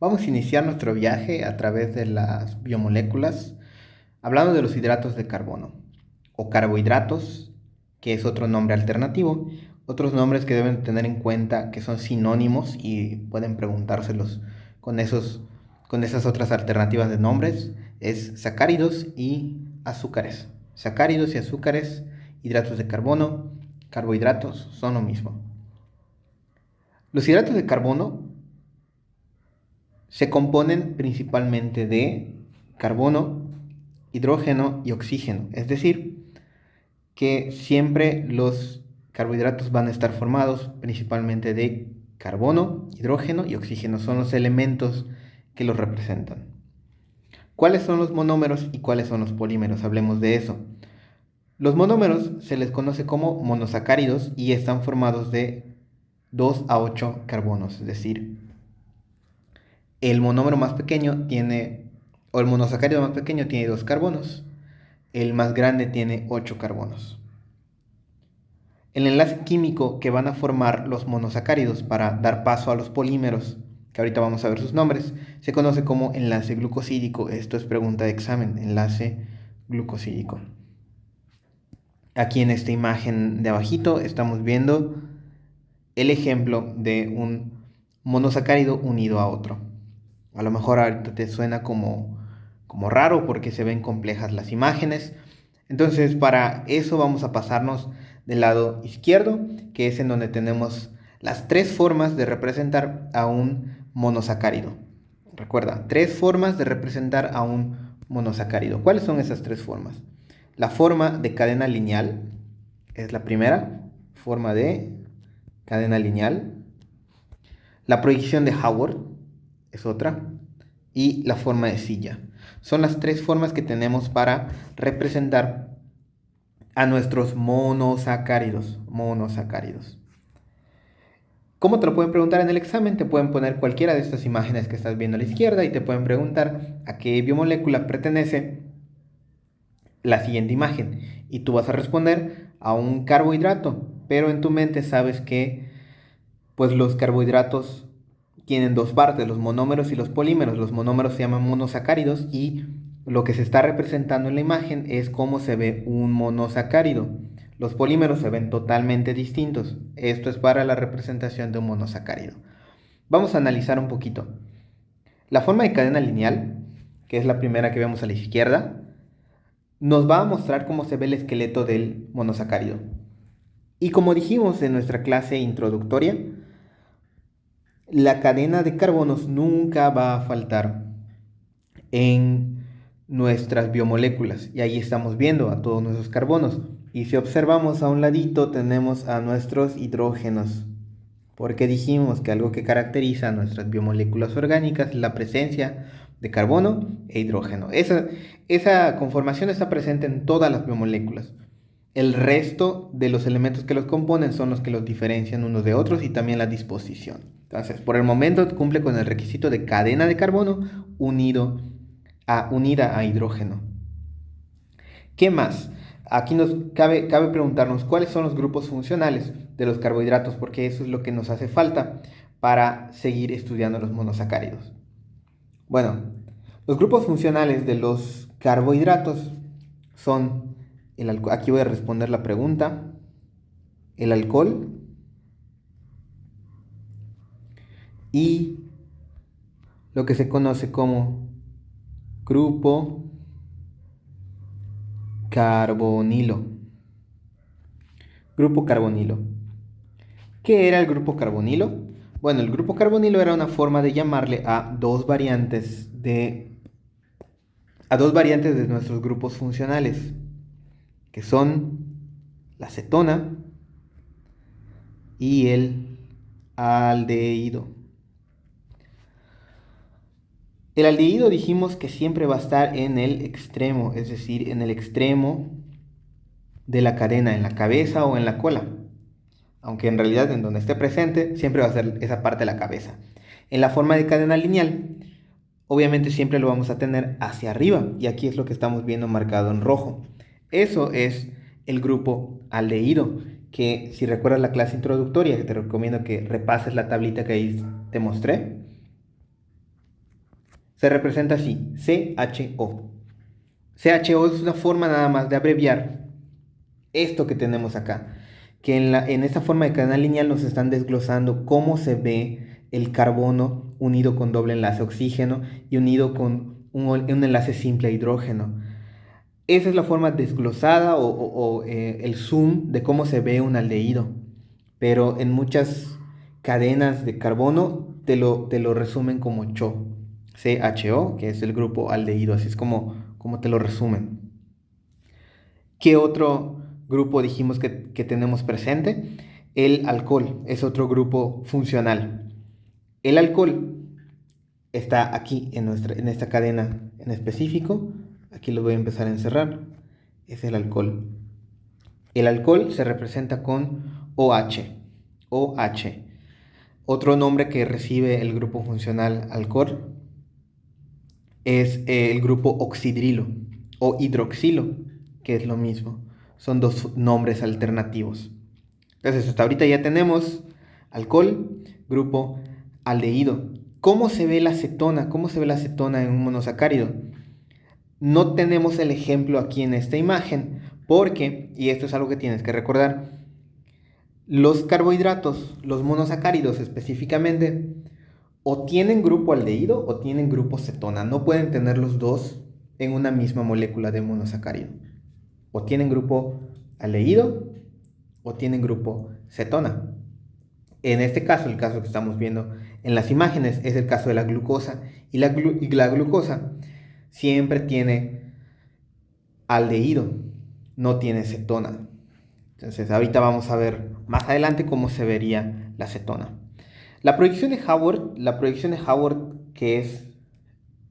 Vamos a iniciar nuestro viaje a través de las biomoléculas, hablando de los hidratos de carbono o carbohidratos, que es otro nombre alternativo. Otros nombres que deben tener en cuenta que son sinónimos y pueden preguntárselos con con esas otras alternativas de nombres es sacáridos y azúcares. Sacáridos y azúcares, hidratos de carbono, carbohidratos son lo mismo. Los hidratos de carbono se componen principalmente de carbono, hidrógeno y oxígeno. Es decir, que siempre los carbohidratos van a estar formados principalmente de carbono, hidrógeno y oxígeno. Son los elementos que los representan. ¿Cuáles son los monómeros y cuáles son los polímeros? Hablemos de eso. Los monómeros se les conoce como monosacáridos y están formados de 2 a 8 carbonos, es decir, el monómero más pequeño tiene, o el monosacárido más pequeño tiene 2 carbonos, el más grande tiene 8 carbonos. El enlace químico que van a formar los monosacáridos para dar paso a los polímeros, que ahorita vamos a ver sus nombres, se conoce como enlace glucosídico. Esto es pregunta de examen, enlace glucosídico. Aquí en esta imagen de abajito estamos viendo el ejemplo de un monosacárido unido a otro. A lo mejor ahorita te suena como raro porque se ven complejas las imágenes. Entonces, para eso vamos a pasarnos del lado izquierdo, que es en donde tenemos las tres formas de representar a un monosacárido. Recuerda, tres formas de representar a un monosacárido. ¿Cuáles son esas tres formas? La forma de cadena lineal es la primera forma de cadena lineal. La proyección de Howard es otra. Y la forma de silla. Son las tres formas que tenemos para representar a nuestros monosacáridos. ¿Cómo te lo pueden preguntar en el examen? Te pueden poner cualquiera de estas imágenes que estás viendo a la izquierda y te pueden preguntar a qué biomolécula pertenece la siguiente imagen. Y tú vas a responder a un carbohidrato, pero en tu mente sabes que pues los carbohidratos tienen dos partes, los monómeros y los polímeros. Los monómeros se llaman monosacáridos y lo que se está representando en la imagen es cómo se ve un monosacárido. Los polímeros se ven totalmente distintos. Esto es para la representación de un monosacárido. Vamos a analizar un poquito. La forma de cadena lineal, que es la primera que vemos a la izquierda, nos va a mostrar cómo se ve el esqueleto del monosacárido. Y como dijimos en nuestra clase introductoria, la cadena de carbonos nunca va a faltar en nuestras biomoléculas. Y ahí estamos viendo a todos nuestros carbonos. Y si observamos a un ladito tenemos a nuestros hidrógenos. Porque dijimos que algo que caracteriza a nuestras biomoléculas orgánicas es la presencia de carbono e hidrógeno. Esa conformación está presente en todas las biomoléculas. El resto de los elementos que los componen son los que los diferencian unos de otros y también la disposición. Entonces, por el momento cumple con el requisito de cadena de carbono unida a hidrógeno. ¿Qué más? Aquí nos cabe preguntarnos cuáles son los grupos funcionales de los carbohidratos, porque eso es lo que nos hace falta para seguir estudiando los monosacáridos. Bueno, los grupos funcionales de los carbohidratos son aquí voy a responder la pregunta, el alcohol y lo que se conoce como grupo carbonilo. Grupo carbonilo. ¿Qué era el grupo carbonilo? Bueno, el grupo carbonilo era una forma de llamarle a dos variantes de nuestros grupos funcionales, que son la cetona y el aldehído. El aldehído dijimos que siempre va a estar en el extremo, es decir, en el extremo de la cadena, en la cabeza o en la cola. Aunque en realidad en donde esté presente siempre va a ser esa parte de la cabeza. En la forma de cadena lineal, obviamente siempre lo vamos a tener hacia arriba y aquí es lo que estamos viendo marcado en rojo. Eso es el grupo aldehído, que si recuerdas la clase introductoria, que te recomiendo que repases la tablita que ahí te mostré, se representa así, CHO. CHO es una forma nada más de abreviar esto que tenemos acá, que en esta forma de cadena lineal nos están desglosando cómo se ve el carbono unido con doble enlace oxígeno y unido con un enlace simple a hidrógeno. Esa es la forma desglosada o el zoom de cómo se ve un aldehído, pero en muchas cadenas de carbono te lo resumen como CHO, CHO, que es el grupo aldehído, así es como te lo resumen. ¿Qué otro grupo dijimos que tenemos presente? El alcohol es otro grupo funcional. El alcohol está aquí en esta cadena en específico. Aquí lo voy a empezar a encerrar. Es el alcohol. El alcohol se representa con OH. OH. Otro nombre que recibe el grupo funcional alcohol es el grupo oxidrilo o hidroxilo, que es lo mismo. Son dos nombres alternativos. Entonces, hasta ahorita ya tenemos alcohol, grupo aldehído. ¿Cómo se ve la acetona? ¿Cómo se ve la acetona en un monosacárido? No tenemos el ejemplo aquí en esta imagen porque, y esto es algo que tienes que recordar, los carbohidratos, los monosacáridos específicamente, o tienen grupo aldehído o tienen grupo cetona. No pueden tener los dos en una misma molécula de monosacárido. O tienen grupo aldehído o tienen grupo cetona. En este caso, el caso que estamos viendo en las imágenes es el caso de la glucosa. Y la glucosa siempre tiene aldehído, no tiene cetona. Entonces, ahorita vamos a ver más adelante cómo se vería la cetona. La proyección de Haworth, que es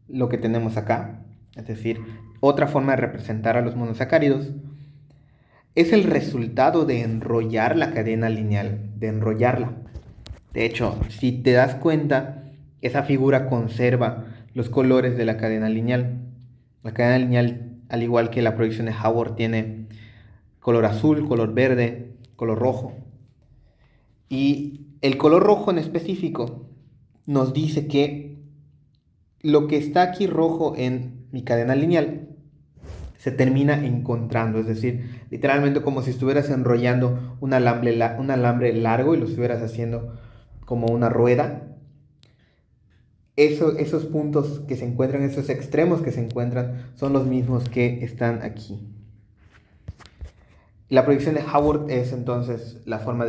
lo que tenemos acá, es decir, otra forma de representar a los monosacáridos, es el resultado de enrollar la cadena lineal, de enrollarla. De hecho, si te das cuenta, esa figura conserva los colores de la cadena lineal. La cadena lineal, al igual que la proyección de Haworth, tiene color azul, color verde, color rojo. Y el color rojo en específico nos dice que lo que está aquí rojo en mi cadena lineal se termina encontrando, es decir, literalmente como si estuvieras enrollando un alambre largo y lo estuvieras haciendo como una rueda. Esos puntos que se encuentran, esos extremos que se encuentran, son los mismos que están aquí. La proyección de Haworth es entonces la forma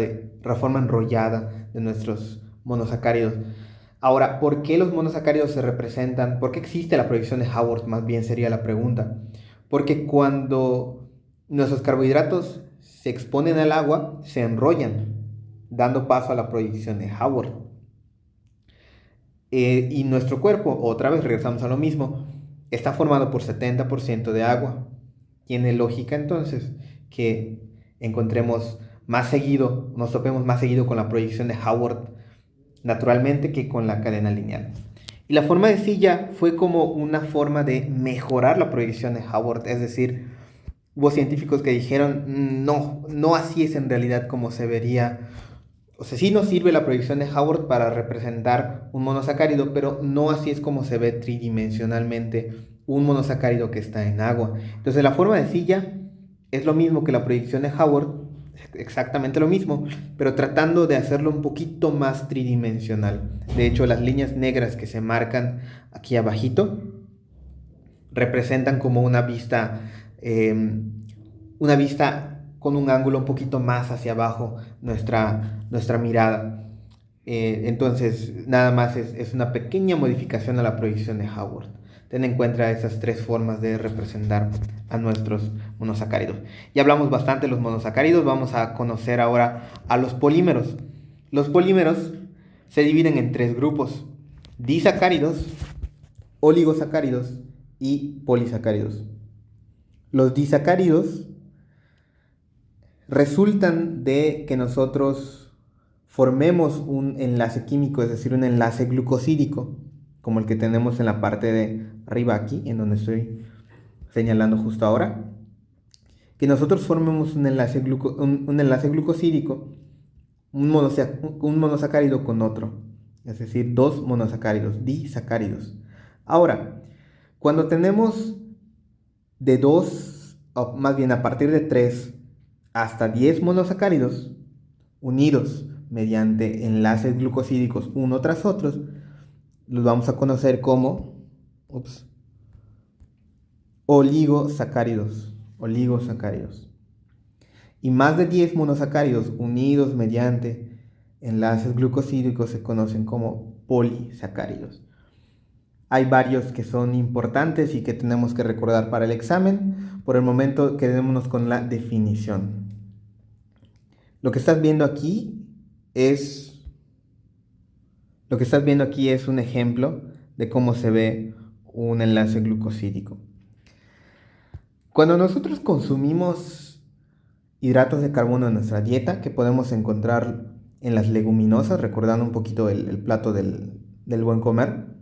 enrollada de nuestros monosacáridos. Ahora, ¿por qué los monosacáridos se representan? ¿Por qué existe la proyección de Haworth? Más bien sería la pregunta. Porque cuando nuestros carbohidratos se exponen al agua, se enrollan, dando paso a la proyección de Haworth. Y nuestro cuerpo, otra vez regresamos a lo mismo, está formado por 70% de agua. Tiene lógica entonces que encontremos más seguido, nos topemos más seguido con la proyección de Haworth naturalmente que con la cadena lineal. Y la forma de silla fue como una forma de mejorar la proyección de Haworth, es decir, hubo científicos que dijeron, no así es en realidad como se vería. O sea, sí nos sirve la proyección de Haworth para representar un monosacárido, pero no así es como se ve tridimensionalmente un monosacárido que está en agua. Entonces la forma de silla es lo mismo que la proyección de Haworth, exactamente lo mismo, pero tratando de hacerlo un poquito más tridimensional. De hecho, las líneas negras que se marcan aquí abajito representan como una vista con un ángulo un poquito más hacia abajo nuestra mirada. Entonces, nada más es una pequeña modificación a la proyección de Haworth. Ten en cuenta esas tres formas de representar a nuestros monosacáridos. Ya hablamos bastante de los monosacáridos, vamos a conocer ahora a los polímeros. Los polímeros se dividen en tres grupos: disacáridos, oligosacáridos y polisacáridos. Los disacáridos resultan de que nosotros formemos un enlace químico, es decir, un enlace glucosídico, como el que tenemos en la parte de arriba aquí, en donde estoy señalando justo ahora, que nosotros formemos un enlace glucosídico, un monosacárido con otro, es decir, dos monosacáridos, disacáridos. Ahora, cuando tenemos de 2, o más bien a partir de 3 hasta 10 monosacáridos unidos mediante enlaces glucosídicos uno tras otros, los vamos a conocer como oligosacáridos. Oligosacáridos. Y más de 10 monosacáridos unidos mediante enlaces glucosídicos se conocen como polisacáridos. Hay varios que son importantes y que tenemos que recordar para el examen. Por el momento quedémonos con la definición. Lo que estás viendo aquí es un ejemplo de cómo se ve un enlace glucosídico. Cuando nosotros consumimos hidratos de carbono en nuestra dieta, que podemos encontrar en las leguminosas, recordando un poquito el plato del buen comer,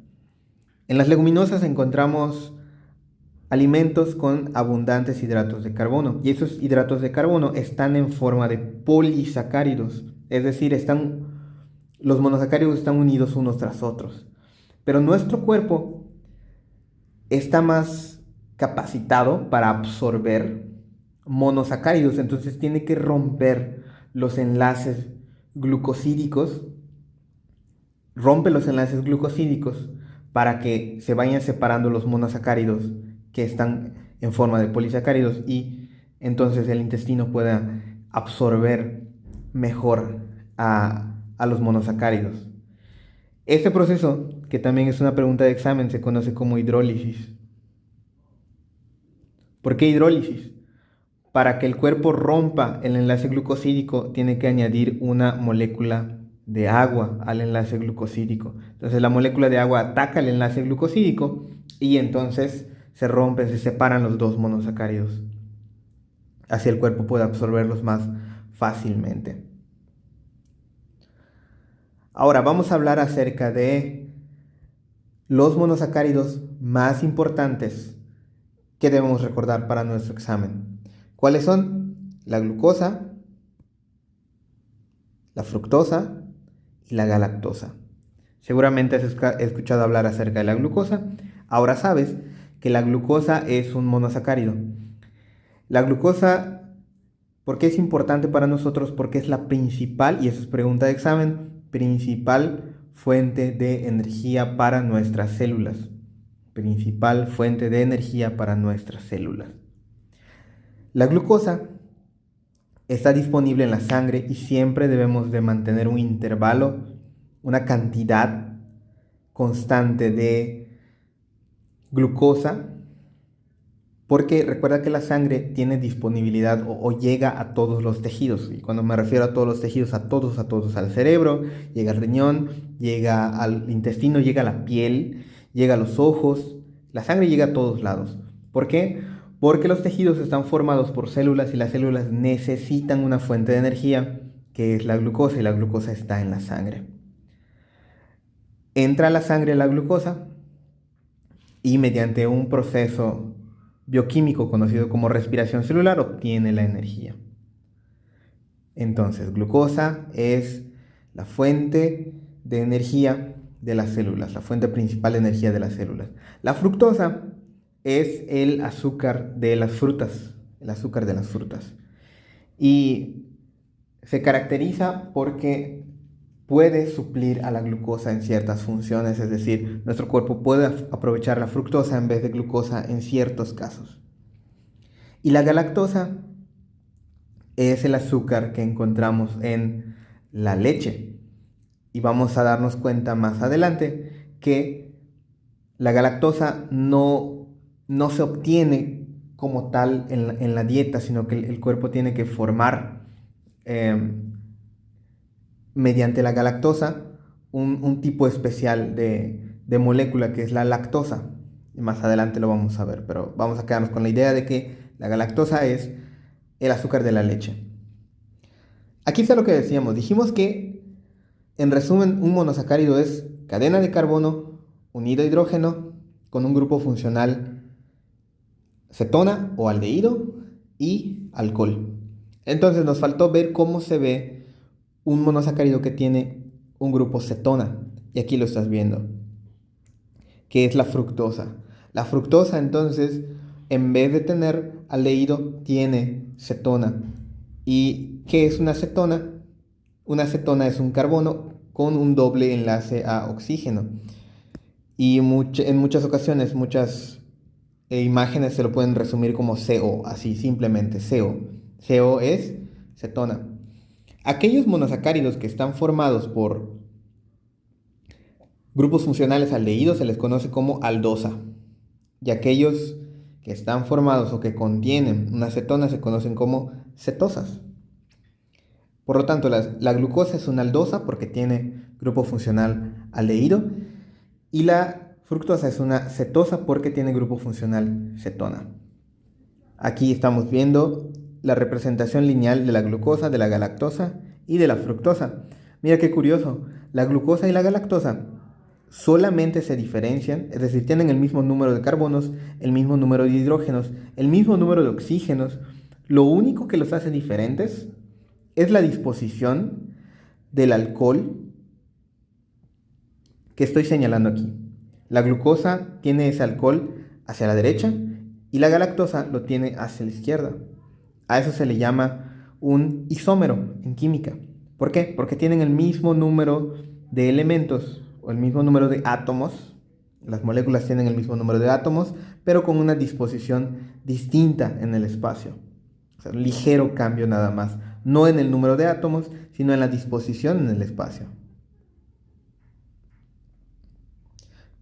en las leguminosas encontramos alimentos con abundantes hidratos de carbono, y esos hidratos de carbono están en forma de polisacáridos, es decir, los monosacáridos están unidos unos tras otros. Pero nuestro cuerpo está más capacitado para absorber monosacáridos, entonces tiene que romper los enlaces glucosídicos, rompe los enlaces glucosídicos para que se vayan separando los monosacáridos que están en forma de polisacáridos y entonces el intestino pueda absorber mejor a los monosacáridos. Este proceso, que también es una pregunta de examen, se conoce como hidrólisis. ¿Por qué hidrólisis? Para que el cuerpo rompa el enlace glucosídico, tiene que añadir una molécula de agua al enlace glucosídico. Entonces la molécula de agua ataca el enlace glucosídico y entonces se rompen, se separan los dos monosacáridos. Así el cuerpo puede absorberlos más fácilmente. Ahora vamos a hablar acerca de los monosacáridos más importantes que debemos recordar para nuestro examen. ¿Cuáles son? La glucosa, la fructosa y la galactosa. Seguramente has escuchado hablar acerca de la glucosa. Ahora sabes que la glucosa es un monosacárido. La glucosa, ¿por qué es importante para nosotros? Porque es la principal, y eso es pregunta de examen, principal fuente de energía para nuestras células. Principal fuente de energía para nuestras células. La glucosa está disponible en la sangre y siempre debemos de mantener un intervalo, una cantidad constante de glucosa, porque recuerda que la sangre tiene disponibilidad o llega a todos los tejidos. Y cuando me refiero a todos los tejidos, a todos, al cerebro, llega al riñón, llega al intestino, llega a la piel, llega a los ojos, la sangre llega a todos lados. ¿Por qué? Porque los tejidos están formados por células y las células necesitan una fuente de energía que es la glucosa, y la glucosa está en la sangre. Entra a la sangre la glucosa y mediante un proceso bioquímico conocido como respiración celular obtiene la energía. Entonces, glucosa es la fuente de energía de las células, la fuente principal de energía de las células. La fructosa es el azúcar de las frutas, y se caracteriza porque puede suplir a la glucosa en ciertas funciones, es decir, nuestro cuerpo puede aprovechar la fructosa en vez de glucosa en ciertos casos. Y la galactosa es el azúcar que encontramos en la leche. Y vamos a darnos cuenta más adelante que la galactosa no se obtiene como tal en la dieta, sino que el cuerpo tiene que formar mediante la galactosa un tipo especial de molécula que es la lactosa. Y más adelante lo vamos a ver, pero vamos a quedarnos con la idea de que la galactosa es el azúcar de la leche. Aquí está lo que decíamos. Dijimos que, en resumen, un monosacárido es cadena de carbono unido a hidrógeno con un grupo funcional cetona o aldehído y alcohol. Entonces nos faltó ver cómo se ve un monosacárido que tiene un grupo cetona, y aquí lo estás viendo. que es la fructosa. La fructosa, entonces, en vez de tener aldehído, tiene cetona. ¿Y qué es una cetona? Una cetona es un carbono con un doble enlace a oxígeno. Y en muchas ocasiones, muchas imágenes se lo pueden resumir como CO, así simplemente CO. CO es cetona. Aquellos monosacáridos que están formados por grupos funcionales aldehídos se les conoce como aldosa. Y aquellos que están formados o que contienen una cetona se conocen como cetosas. Por lo tanto, la glucosa es una aldosa porque tiene grupo funcional aldehído y la fructosa es una cetosa porque tiene grupo funcional cetona. Aquí estamos viendo la representación lineal de la glucosa, de la galactosa y de la fructosa. Mira qué curioso, la glucosa y la galactosa solamente se diferencian, es decir, tienen el mismo número de carbonos, el mismo número de hidrógenos, el mismo número de oxígenos. Lo único que los hace diferentes es la disposición del alcohol que estoy señalando aquí. La glucosa tiene ese alcohol hacia la derecha y la galactosa lo tiene hacia la izquierda. A eso se le llama un isómero en química. ¿Por qué? Porque tienen el mismo número de elementos o el mismo número de átomos. Las moléculas tienen el mismo número de átomos, pero con una disposición distinta en el espacio. O sea, un ligero cambio nada más. No en el número de átomos, sino en la disposición en el espacio.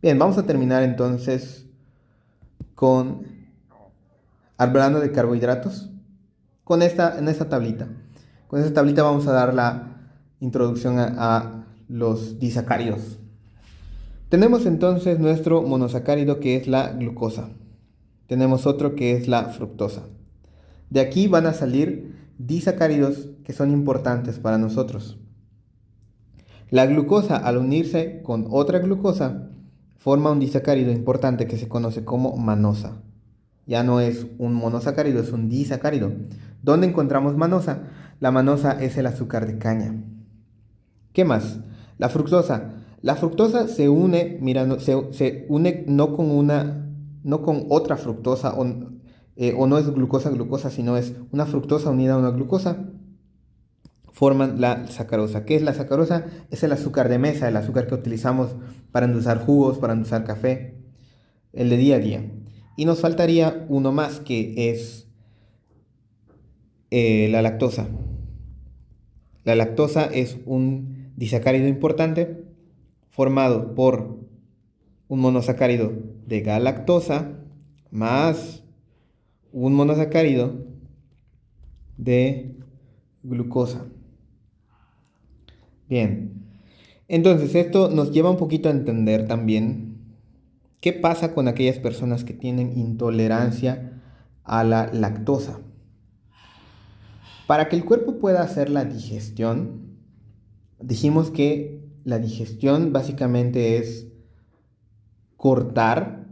Bien, vamos a terminar entonces con hablando de carbohidratos en esta tablita. Con esta tablita vamos a dar la introducción a los disacáridos. Tenemos entonces nuestro monosacárido que es la glucosa. Tenemos otro que es la fructosa. De aquí van a salir disacáridos que son importantes para nosotros. La glucosa, al unirse con otra glucosa, forma un disacárido importante que se conoce como manosa. Ya no es un monosacárido, es un disacárido. ¿Dónde encontramos manosa? La manosa es el azúcar de caña. ¿Qué más? La fructosa. La fructosa se une, mira, se une no con otra fructosa, o no es glucosa, sino es una fructosa unida a una glucosa. Forman la sacarosa. ¿Qué es la sacarosa? Es el azúcar de mesa, el azúcar que utilizamos para endulzar jugos, para endulzar café, el de día a día. Y nos faltaría uno más que es la lactosa. La lactosa es un disacárido importante formado por un monosacárido de galactosa más un monosacárido de glucosa. Bien, entonces esto nos lleva un poquito a entender también qué pasa con aquellas personas que tienen intolerancia a la lactosa. Para que el cuerpo pueda hacer la digestión, dijimos que la digestión básicamente es cortar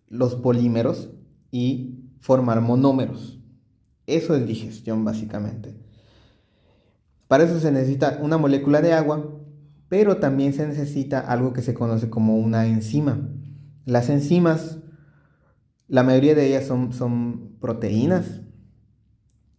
los polímeros y formar monómeros. Eso es digestión básicamente. Para eso se necesita una molécula de agua, pero también se necesita algo que se conoce como una enzima. Las enzimas, la mayoría de ellas son proteínas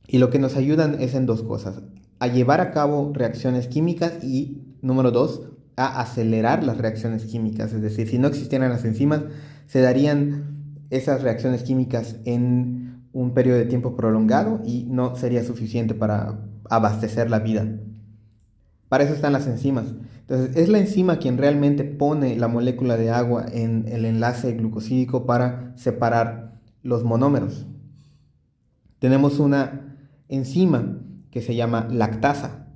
y lo que nos ayudan es en dos cosas: a llevar a cabo reacciones químicas y, número dos, a acelerar las reacciones químicas. Es decir, si no existieran las enzimas, se darían esas reacciones químicas en un periodo de tiempo prolongado y no sería suficiente para abastecer la vida. Para eso están las enzimas. Entonces, es la enzima quien realmente pone la molécula de agua en el enlace glucosídico para separar los monómeros. Tenemos una enzima que se llama lactasa.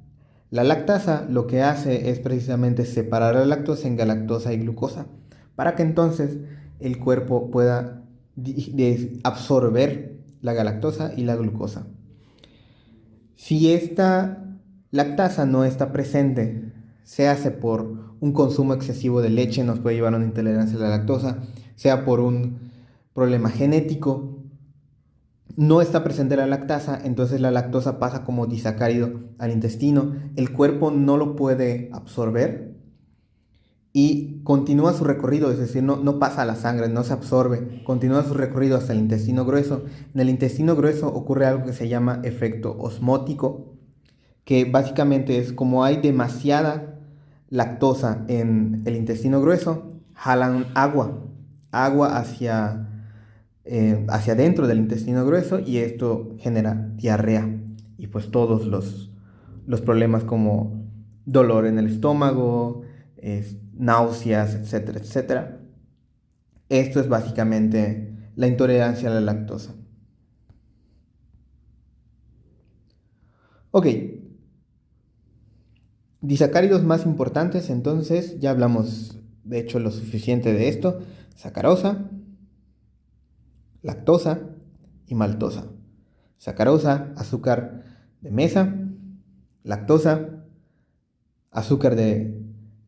La lactasa lo que hace es precisamente separar la lactosa en galactosa y glucosa, para que entonces el cuerpo pueda absorber la galactosa y la glucosa. Si esta lactasa no está presente, se hace por un consumo excesivo de leche, nos puede llevar a una intolerancia a la lactosa, sea por un problema genético, no está presente la lactasa, entonces la lactosa pasa como disacárido al intestino, el cuerpo no lo puede absorber y continúa su recorrido, es decir, no pasa a la sangre, no se absorbe, continúa su recorrido hasta el intestino grueso. En el intestino grueso ocurre algo que se llama efecto osmótico, que básicamente es como hay demasiada lactosa en el intestino grueso, jalan agua hacia adentro del intestino grueso y esto genera diarrea y pues todos los problemas como dolor en el estómago, náuseas, etcétera, etcétera. Esto es básicamente la intolerancia a la lactosa. Ok, disacáridos más importantes, entonces ya hablamos de hecho lo suficiente de esto: sacarosa, lactosa y maltosa. Sacarosa, azúcar de mesa; lactosa, azúcar de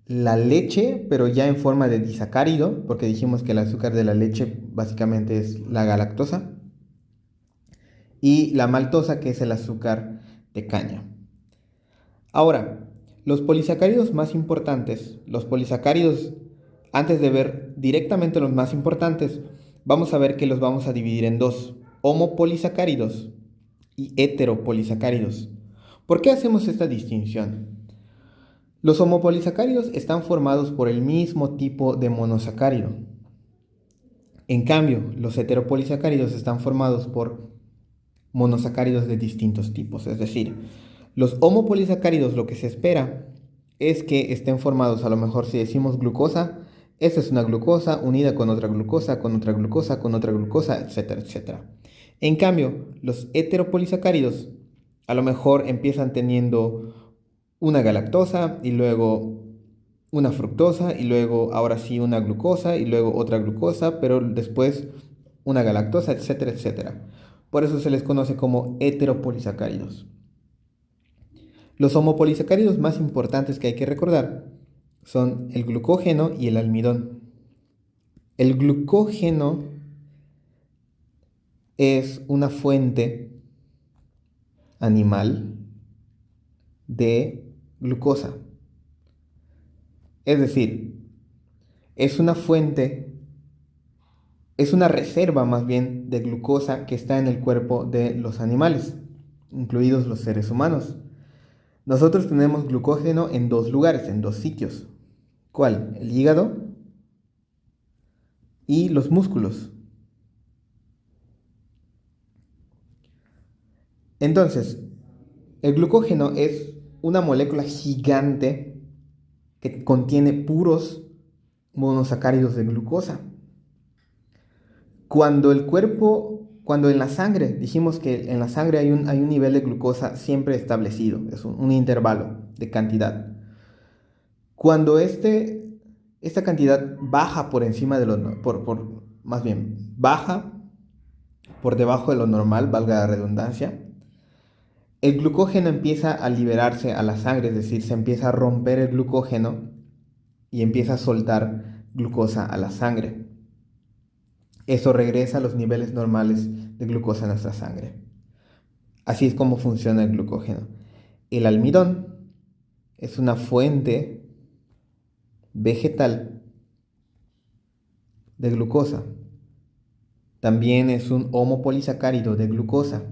la leche, pero ya en forma de disacárido, porque dijimos que el azúcar de la leche básicamente es la galactosa; y la maltosa, que es el azúcar de caña. Ahora, los polisacáridos más importantes, los polisacáridos, antes de ver directamente los más importantes, vamos a ver que los vamos a dividir en dos: homopolisacáridos y heteropolisacáridos. ¿Por qué hacemos esta distinción? Los homopolisacáridos están formados por el mismo tipo de monosacárido. En cambio, los heteropolisacáridos están formados por monosacáridos de distintos tipos. Es decir, los homopolisacáridos, lo que se espera es que estén formados, a lo mejor si decimos glucosa, esta es una glucosa unida con otra glucosa, con otra glucosa, con otra glucosa, etcétera, etcétera. En cambio, los heteropolisacáridos a lo mejor empiezan teniendo una galactosa y luego una fructosa y luego ahora sí una glucosa y luego otra glucosa, pero después una galactosa, etcétera, etcétera. Por eso se les conoce como heteropolisacáridos. Los homopolisacáridos más importantes que hay que recordar son el glucógeno y el almidón. El glucógeno es una fuente animal de glucosa. Es decir, es una fuente, es una reserva más bien de glucosa que está en el cuerpo de los animales, incluidos los seres humanos. Nosotros tenemos glucógeno en dos lugares, en dos sitios. ¿Cuál? El hígado y los músculos. Entonces, el glucógeno es una molécula gigante que contiene puros monosacáridos de glucosa. Cuando en la sangre, dijimos que en la sangre hay un nivel de glucosa siempre establecido, es un intervalo de cantidad. Cuando esta cantidad baja por encima de más bien, baja por debajo de lo normal, valga la redundancia, el glucógeno empieza a liberarse a la sangre, es decir, se empieza a romper el glucógeno y empieza a soltar glucosa a la sangre. Eso regresa a los niveles normales de glucosa en nuestra sangre. Así es como funciona el glucógeno. El almidón es una fuente vegetal de glucosa. También es un homopolisacárido de glucosa.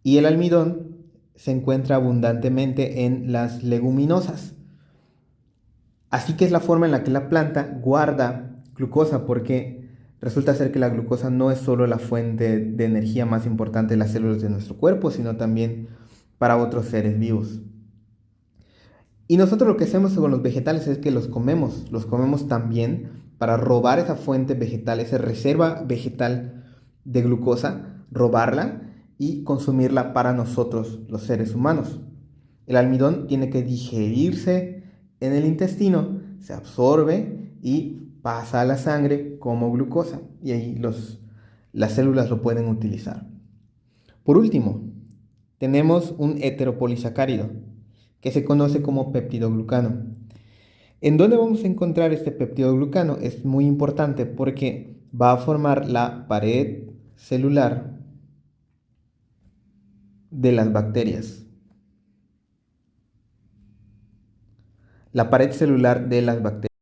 Y el almidón se encuentra abundantemente en las leguminosas. Así que es la forma en la que la planta guarda glucosa, porque resulta ser que la glucosa no es solo la fuente de energía más importante de las células de nuestro cuerpo, sino también para otros seres vivos. Y nosotros lo que hacemos con los vegetales es que los comemos también para robar esa fuente vegetal, esa reserva vegetal de glucosa, robarla y consumirla para nosotros, los seres humanos. El almidón tiene que digerirse en el intestino, se absorbe y pasa a la sangre como glucosa y ahí las células lo pueden utilizar. Por último, tenemos un heteropolisacárido que se conoce como peptidoglucano. ¿En dónde vamos a encontrar este peptidoglucano? Es muy importante porque va a formar la pared celular de las bacterias. La pared celular de las bacterias